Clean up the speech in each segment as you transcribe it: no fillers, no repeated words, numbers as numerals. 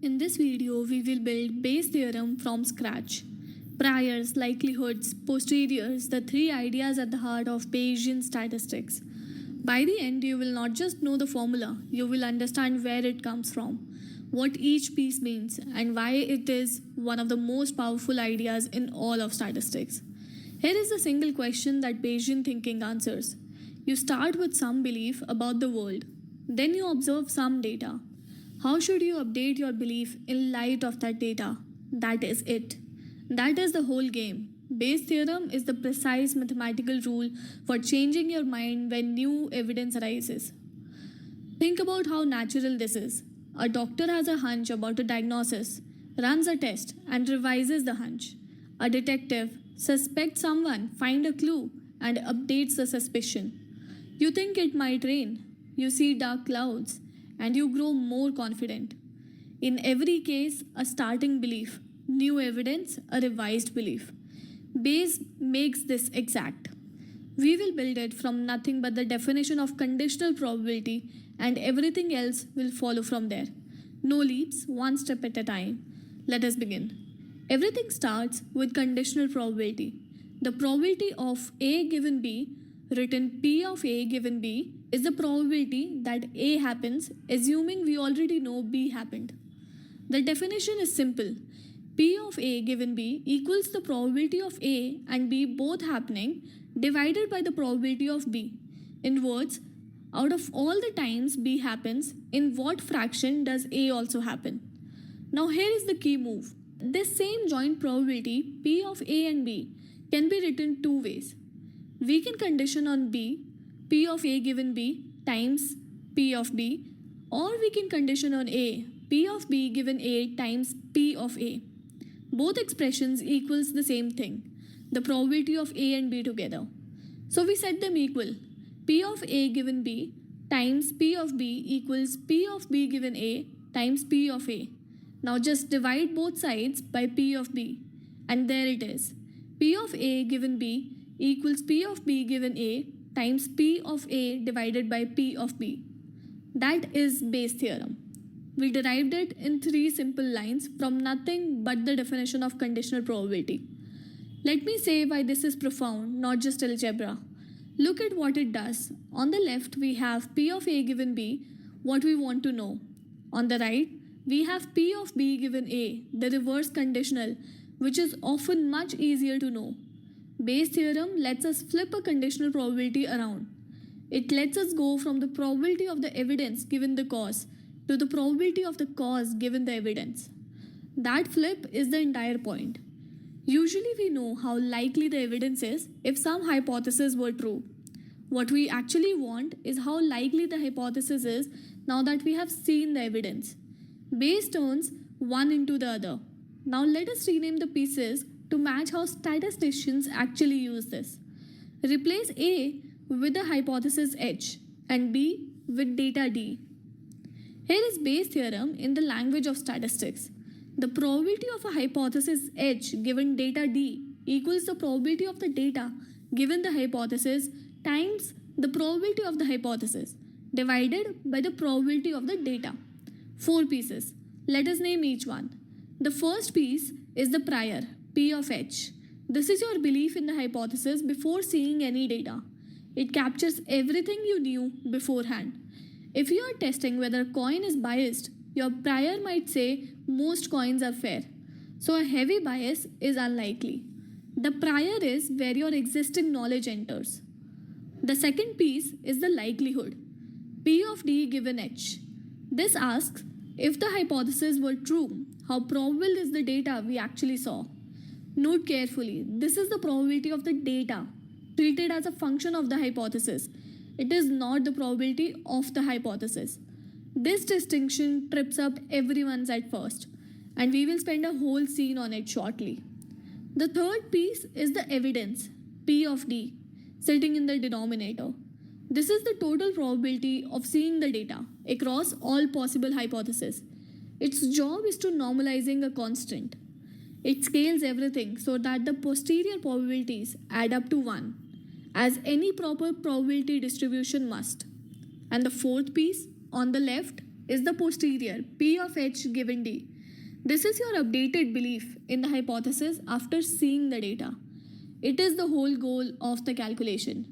In this video, we will build Bayes' theorem from scratch. Priors, likelihoods, posteriors, the three ideas at the heart of Bayesian statistics. By the end, you will not just know the formula, you will understand where it comes from, what each piece means, and why it is one of the most powerful ideas in all of statistics. Here is a single question that Bayesian thinking answers. You start with some belief about the world, then you observe some data. How should you update your belief in light of that data? That is it. That is the whole game. Bayes' theorem is the precise mathematical rule for changing your mind when new evidence arises. Think about how natural this is. A doctor has a hunch about a diagnosis, runs a test, and revises the hunch. A detective suspects someone, finds a clue, and updates the suspicion. You think it might rain. You see dark clouds, and you grow more confident. In every case, a starting belief, new evidence, a revised belief. Bayes makes this exact. We will build it from nothing but the definition of conditional probability, and everything else will follow from there. No leaps, one step at a time. Let us begin. Everything starts with conditional probability. The probability of A given B, written P of A given B, is the probability that A happens, assuming we already know B happened. The definition is simple. P of A given B equals the probability of A and B both happening divided by the probability of B. In words, out of all the times B happens, in what fraction does A also happen? Now here is the key move. This same joint probability, P of A and B, can be written two ways. We can condition on B, P of A given B times P of B, or we can condition on A, P of B given A times P of A. Both expressions equals the same thing, the probability of A and B together. So we set them equal. P of A given B times P of B equals P of B given A times P of A. Now just divide both sides by P of B, and there it is. P of A given B equals P of B given A times P of A divided by P of B. That is Bayes' theorem. We derived it in three simple lines from nothing but the definition of conditional probability. Let me say why this is profound, not just algebra. Look at what it does. On the left, we have P of A given B, what we want to know. On the right, we have P of B given A, the reverse conditional, which is often much easier to know. Bayes' theorem lets us flip a conditional probability around. It lets us go from the probability of the evidence given the cause to the probability of the cause given the evidence. That flip is the entire point. Usually we know how likely the evidence is if some hypothesis were true. What we actually want is how likely the hypothesis is now that we have seen the evidence. Bayes turns one into the other. Now let us rename the pieces to match how statisticians actually use this. Replace A with the hypothesis H and B with data D. Here is Bayes' theorem in the language of statistics. The probability of a hypothesis H given data D equals the probability of the data given the hypothesis times the probability of the hypothesis divided by the probability of the data. 4 pieces. Let us name each one. The first piece is the prior, P of H. This is your belief in the hypothesis before seeing any data. It captures everything you knew beforehand. If you are testing whether a coin is biased, your prior might say most coins are fair. So a heavy bias is unlikely. The prior is where your existing knowledge enters. The second piece is the likelihood, P of D given H. This asks, if the hypothesis were true, how probable is the data we actually saw? Note carefully, this is the probability of the data, treated as a function of the hypothesis. It is not the probability of the hypothesis. This distinction trips up everyone's at first, and we will spend a whole scene on it shortly. The third piece is the evidence, P of D, sitting in the denominator. This is the total probability of seeing the data across all possible hypotheses. Its job is to normalizing a constant. It scales everything so that the posterior probabilities add up to 1, as any proper probability distribution must. And the fourth piece on the left is the posterior, P of H given D. This is your updated belief in the hypothesis after seeing the data. It is the whole goal of the calculation.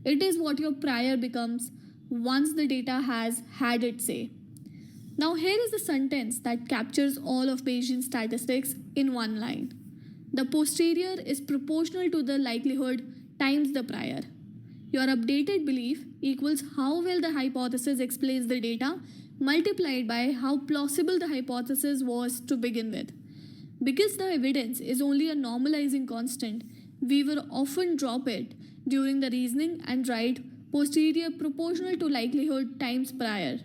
It is what your prior becomes once the data has had its say. Now, here is the sentence that captures all of Bayesian statistics in one line. The posterior is proportional to the likelihood times the prior. Your updated belief equals how well the hypothesis explains the data multiplied by how plausible the hypothesis was to begin with. Because the evidence is only a normalizing constant, we will often drop it during the reasoning and write posterior proportional to likelihood times prior.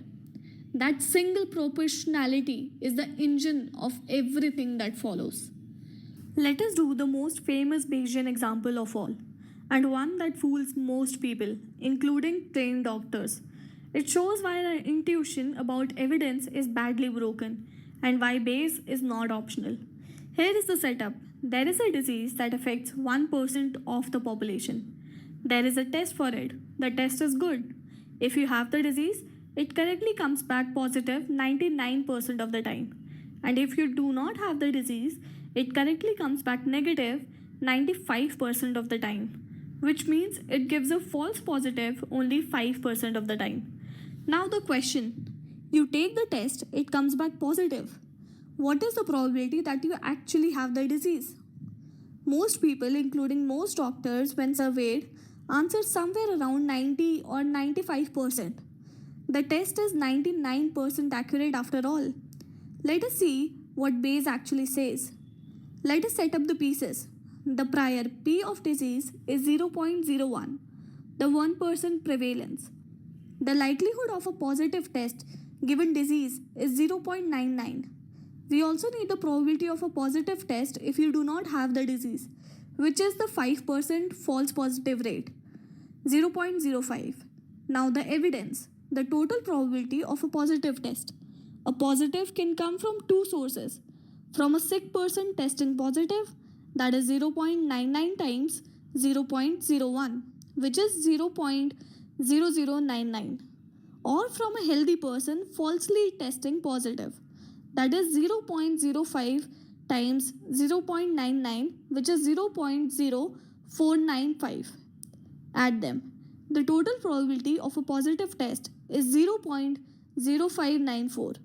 That single proportionality is the engine of everything that follows. Let us do the most famous Bayesian example of all, and one that fools most people, including trained doctors. It shows why our intuition about evidence is badly broken and why Bayes is not optional. Here is the setup. There is a disease that affects 1% of the population. There is a test for it. The test is good. If you have the disease, it correctly comes back positive 99% of the time. And if you do not have the disease, it correctly comes back negative 95% of the time, which means it gives a false positive only 5% of the time. Now the question, you take the test, it comes back positive. What is the probability that you actually have the disease? Most people, including most doctors, when surveyed, answer somewhere around 90 or 95%. The test is 99% accurate after all. Let us see what Bayes actually says. Let us set up the pieces. The prior P of disease is 0.01, the 1% prevalence. The likelihood of a positive test given disease is 0.99. We also need the probability of a positive test if you do not have the disease, which is the 5% false positive rate, 0.05. Now the evidence, the total probability of a positive test. A positive can come from two sources. From a sick person testing positive, that is 0.99 times 0.01, which is 0.0099, or from a healthy person falsely testing positive, that is 0.05 times 0.99, which is 0.0495. Add them. The total probability of a positive test is 0.0594.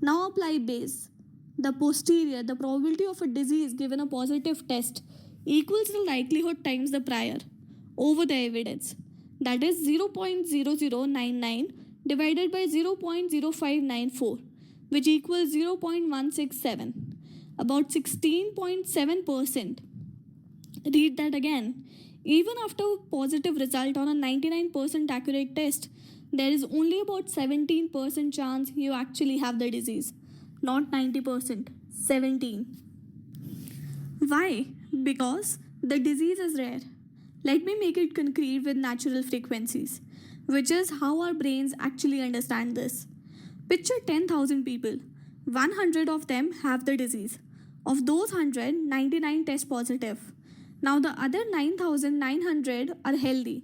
Now apply Bayes. The posterior, the probability of a disease given a positive test, equals the likelihood times the prior over the evidence. That is 0.0099 divided by 0.0594, which equals 0.167, about 16.7%. Read that again. Even after a positive result on a 99% accurate test, there is only about 17% chance you actually have the disease. Not 90%, 17. Why? Because the disease is rare. Let me make it concrete with natural frequencies, which is how our brains actually understand this. Picture 10,000 people. 100 of them have the disease. Of those 100, 99 test positive. Now the other 9,900 are healthy.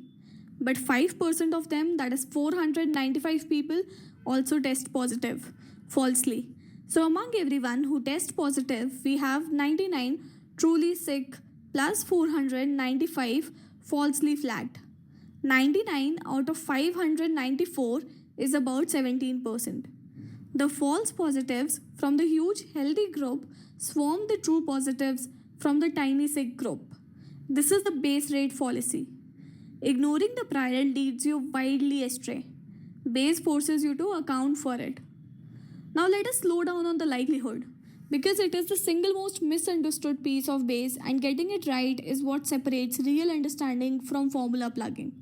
But 5% of them, that is 495 people, also test positive, falsely. So among everyone who tests positive, we have 99 truly sick plus 495 falsely flagged. 99 out of 594 is about 17%. The false positives from the huge healthy group swarm the true positives from the tiny sick group. This is the Bayes rate fallacy. Ignoring the prior leads you wildly astray. Bayes forces you to account for it. Now let us slow down on the likelihood, because it is the single most misunderstood piece of Bayes, and getting it right is what separates real understanding from formula plugging.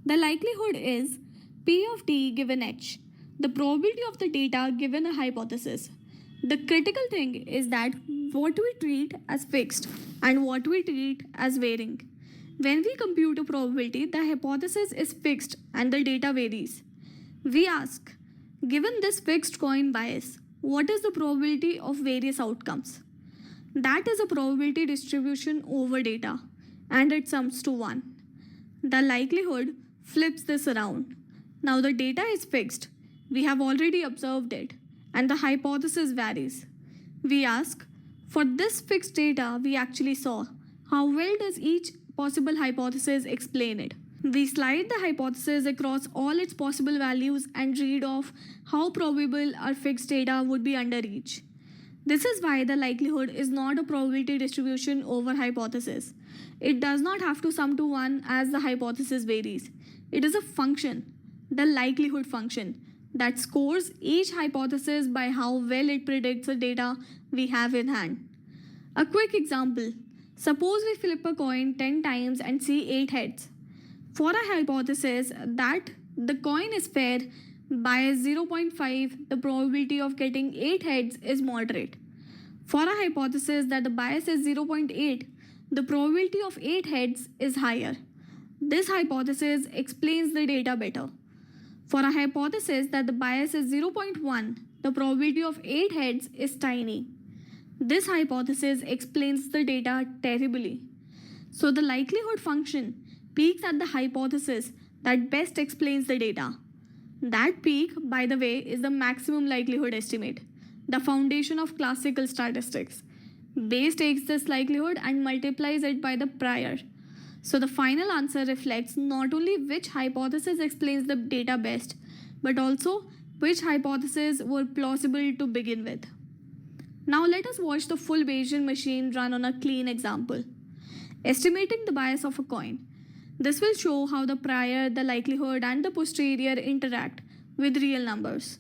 The likelihood is P of t given h, the probability of the data given a hypothesis. The critical thing is that what we treat as fixed and what we treat as varying. When we compute a probability, the hypothesis is fixed and the data varies. We ask, given this fixed coin bias, what is the probability of various outcomes? That is a probability distribution over data, and it sums to 1. The likelihood flips this around. Now the data is fixed. We have already observed it, and the hypothesis varies. We ask, for this fixed data we actually saw, how well does each possible hypothesis explain it? We slide the hypothesis across all its possible values and read off how probable our fixed data would be under each. This is why the likelihood is not a probability distribution over hypothesis. It does not have to sum to 1 as the hypothesis varies. It is a function, the likelihood function, that scores each hypothesis by how well it predicts the data we have in hand. A quick example. Suppose we flip a coin 10 times and see 8 heads. For a hypothesis that the coin is fair, by 0.5, the probability of getting 8 heads is moderate. For a hypothesis that the bias is 0.8, the probability of 8 heads is higher. This hypothesis explains the data better. For a hypothesis that the bias is 0.1, the probability of 8 heads is tiny. This hypothesis explains the data terribly. So the likelihood function peaks at the hypothesis that best explains the data. That peak, by the way, is the maximum likelihood estimate, the foundation of classical statistics. Bayes takes this likelihood and multiplies it by the prior. So the final answer reflects not only which hypothesis explains the data best, but also which hypotheses were plausible to begin with. Now let us watch the full Bayesian machine run on a clean example. Estimating the bias of a coin. This will show how the prior, the likelihood, and the posterior interact with real numbers.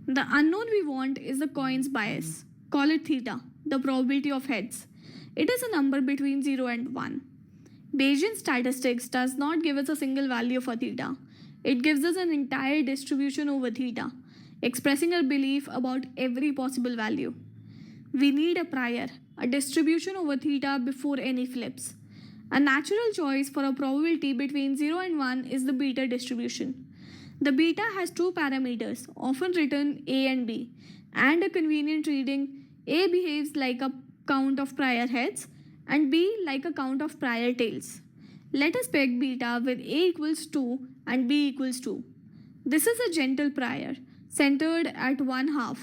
The unknown we want is the coin's bias. Call it theta, the probability of heads. It is a number between 0 and 1. Bayesian statistics does not give us a single value for theta. It gives us an entire distribution over theta, expressing our belief about every possible value. We need a prior, a distribution over theta before any flips. A natural choice for a probability between 0 and 1 is the beta distribution. The beta has two parameters, often written A and B, and a convenient reading. A behaves like a count of prior heads and B like a count of prior tails. Let us peg beta with A equals 2 and B equals 2. This is a gentle prior, centered at 1/2,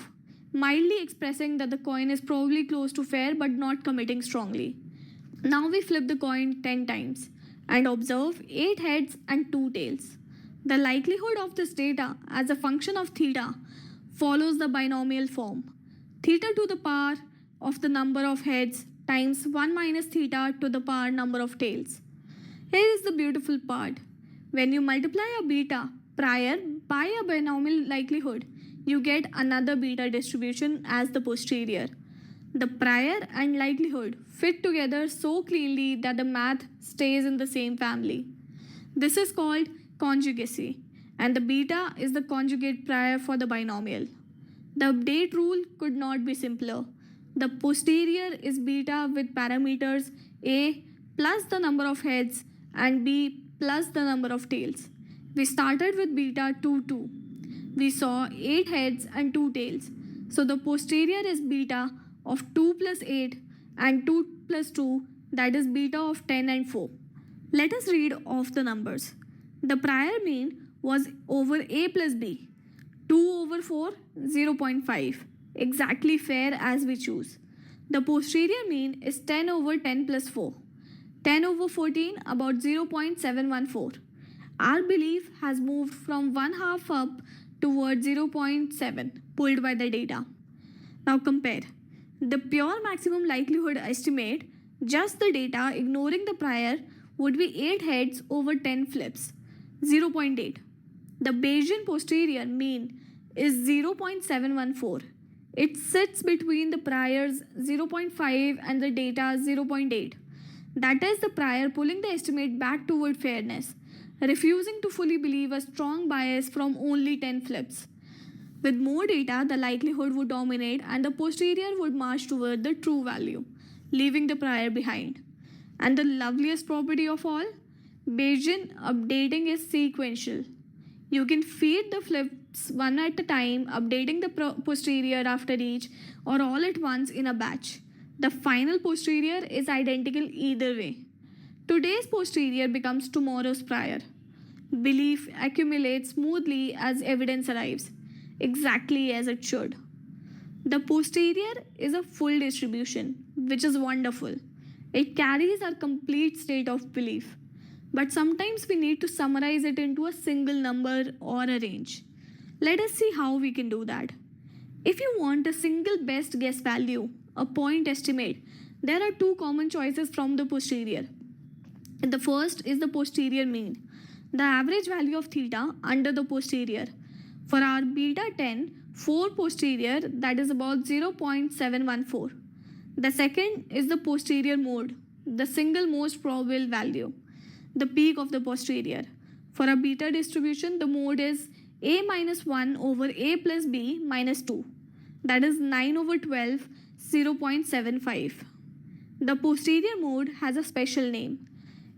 mildly expressing that the coin is probably close to fair but not committing strongly. Now we flip the coin 10 times and observe 8 heads and 2 tails. The likelihood of this data as a function of theta follows the binomial form. Theta to the power of the number of heads times 1 minus theta to the power number of tails. Here is the beautiful part. When you multiply a beta prior by a binomial likelihood, you get another beta distribution as the posterior. The prior and likelihood fit together so cleanly that the math stays in the same family. This is called conjugacy, and the beta is the conjugate prior for the binomial. The update rule could not be simpler. The posterior is beta with parameters A plus the number of heads and B plus the number of tails. We started with beta 2, 2. We saw 8 heads and 2 tails. So the posterior is beta of 2 plus 8 and 2 plus 2, that is beta of 10 and 4. Let us read off the numbers. The prior mean was over A plus B. 2 over 4, 0.5. Exactly fair as we choose. The posterior mean is 10 over 10 plus 4. 10 over 14, about 0.714. Our belief has moved from 1/2 up towards 0.7, pulled by the data. Now compare. The pure maximum likelihood estimate, just the data ignoring the prior, would be 8 heads over 10 flips, 0.8. The Bayesian posterior mean is 0.714. It sits between the prior's 0.5 and the data's 0.8. That is the prior pulling the estimate back toward fairness, refusing to fully believe a strong bias from only 10 flips. With more data, the likelihood would dominate and the posterior would march toward the true value, leaving the prior behind. And the loveliest property of all, Bayesian updating is sequential. You can feed the flips one at a time, updating the posterior after each or all at once in a batch. The final posterior is identical either way. Today's posterior becomes tomorrow's prior. Belief accumulates smoothly as evidence arrives, exactly as it should. The posterior is a full distribution, which is wonderful. It carries our complete state of belief. But sometimes we need to summarize it into a single number or a range. Let us see how we can do that. If you want a single best guess value, a point estimate, there are two common choices from the posterior. The first is the posterior mean, the average value of theta under the posterior. For our beta 10, 4 posterior, that is about 0.714. The second is the posterior mode, the single most probable value, the peak of the posterior. For a beta distribution, the mode is a minus 1 over a plus b minus 2. That is 9 over 12, 0.75. The posterior mode has a special name.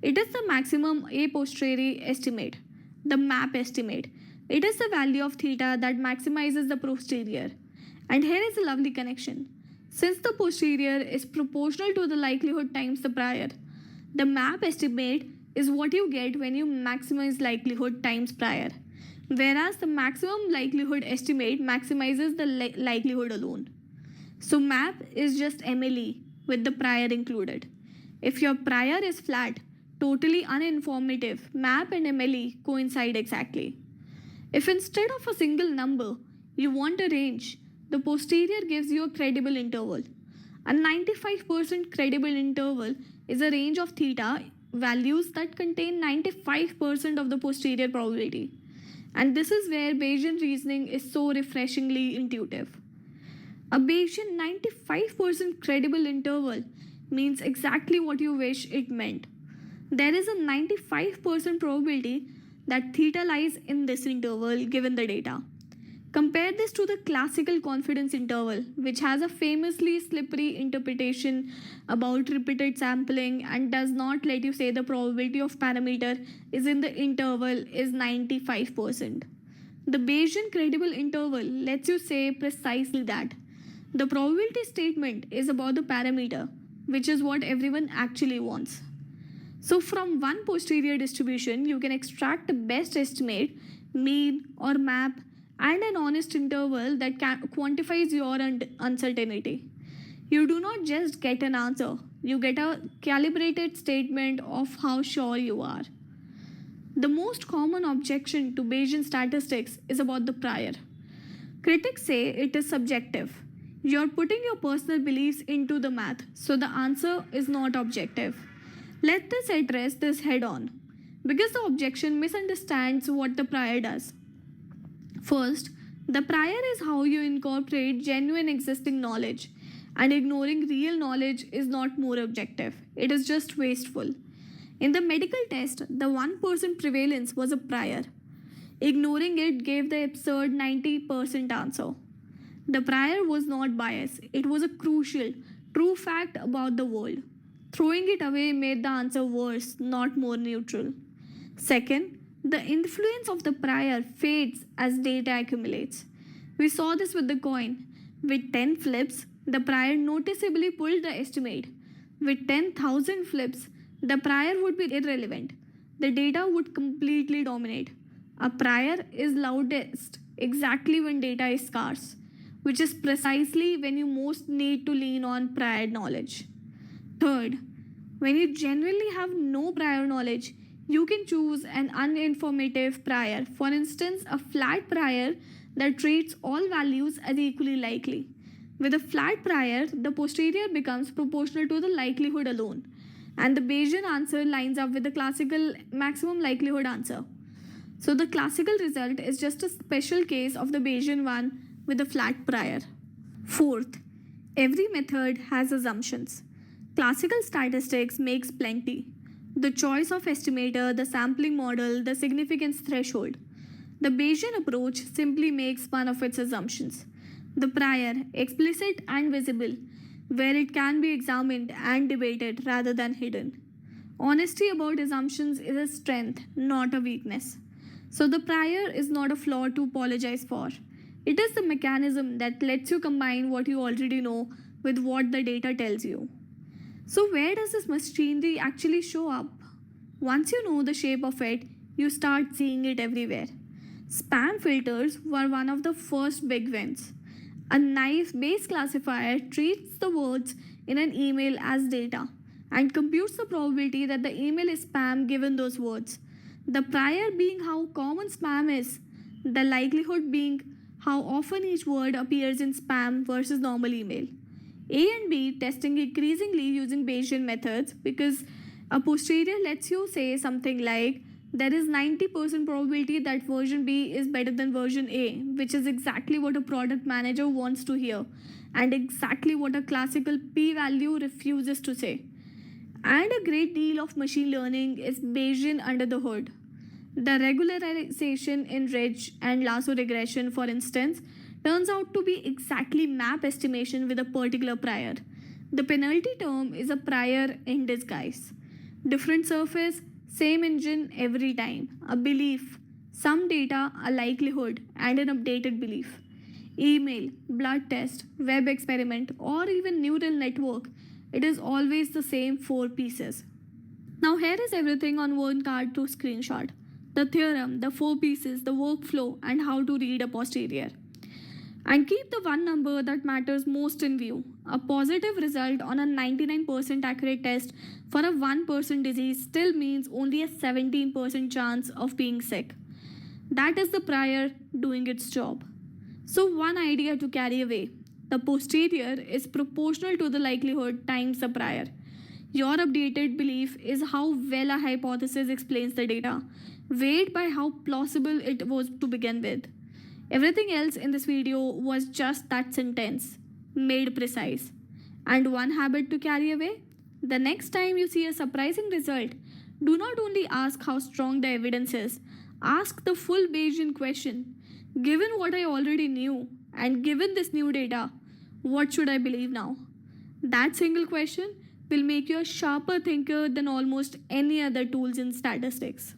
It is the maximum a posteriori estimate, the MAP estimate. It is the value of theta that maximizes the posterior. And here is a lovely connection. Since the posterior is proportional to the likelihood times the prior, the MAP estimate is what you get when you maximize likelihood times prior, whereas the maximum likelihood estimate maximizes the likelihood alone. So MAP is just MLE with the prior included. If your prior is flat, totally uninformative, MAP and MLE coincide exactly. If instead of a single number, you want a range, the posterior gives you a credible interval. A 95% credible interval is a range of theta values that contain 95% of the posterior probability. And this is where Bayesian reasoning is so refreshingly intuitive. A Bayesian 95% credible interval means exactly what you wish it meant. There is a 95% probability that theta lies in this interval given the data. Compare this to the classical confidence interval, which has a famously slippery interpretation about repeated sampling and does not let you say the probability of parameter is in the interval is 95%. The Bayesian credible interval lets you say precisely that. The probability statement is about the parameter, which is what everyone actually wants. So from one posterior distribution, you can extract the best estimate, mean or map, and an honest interval that quantifies your uncertainty. You do not just get an answer, you get a calibrated statement of how sure you are. The most common objection to Bayesian statistics is about the prior. Critics say it is subjective. You're putting your personal beliefs into the math, so the answer is not objective. Let us address this head on, because the objection misunderstands what the prior does. First, the prior is how you incorporate genuine existing knowledge, and ignoring real knowledge is not more objective, it is just wasteful. In the medical test, the 1% prevalence was a prior. Ignoring it gave the absurd 90% answer. The prior was not biased, it was a crucial, true fact about the world. Throwing it away made the answer worse, not more neutral. Second, the influence of the prior fades as data accumulates. We saw this with the coin. With 10 flips, the prior noticeably pulled the estimate. With 10,000 flips, the prior would be irrelevant. The data would completely dominate. A prior is loudest exactly when data is scarce, which is precisely when you most need to lean on prior knowledge. Third, when you genuinely have no prior knowledge, you can choose an uninformative prior. For instance, a flat prior that treats all values as equally likely. With a flat prior, the posterior becomes proportional to the likelihood alone, and the Bayesian answer lines up with the classical maximum likelihood answer. So the classical result is just a special case of the Bayesian one with a flat prior. Fourth, every method has assumptions. Classical statistics makes plenty. The choice of estimator, the sampling model, the significance threshold. The Bayesian approach simply makes one of its assumptions. The prior, explicit and visible, where it can be examined and debated rather than hidden. Honesty about assumptions is a strength, not a weakness. So the prior is not a flaw to apologize for. It is the mechanism that lets you combine what you already know with what the data tells you. So where does this machinery actually show up? Once you know the shape of it, you start seeing it everywhere. Spam filters were one of the first big wins. A naive Bayes classifier treats the words in an email as data and computes the probability that the email is spam given those words. The prior being how common spam is, the likelihood being how often each word appears in spam versus normal email. A and B testing increasingly using Bayesian methods because a posterior lets you say something like there is 90% probability that version B is better than version A, which is exactly what a product manager wants to hear and exactly what a classical p value refuses to say. And a great deal of machine learning is Bayesian under the hood. The regularization in ridge and lasso regression, for instance, turns out to be exactly map estimation with a particular prior. The penalty term is a prior in disguise. Different surface, same engine every time. A belief, some data, a likelihood, and an updated belief. Email, blood test, web experiment, or even neural network, it is always the same four pieces. Now, here is everything on one card to screenshot: the theorem, the four pieces, the workflow, and how to read a posterior. And keep the one number that matters most in view. A positive result on a 99% accurate test for a 1% disease still means only a 17% chance of being sick. That is the prior doing its job. So, one idea to carry away: the posterior is proportional to the likelihood times the prior. Your updated belief is how well a hypothesis explains the data, weighed by how plausible it was to begin with. Everything else in this video was just that sentence, made precise. And one habit to carry away: the next time you see a surprising result, do not only ask how strong the evidence is, ask the full Bayesian question: given what I already knew, and given this new data, what should I believe now? That single question will make you a sharper thinker than almost any other tools in statistics.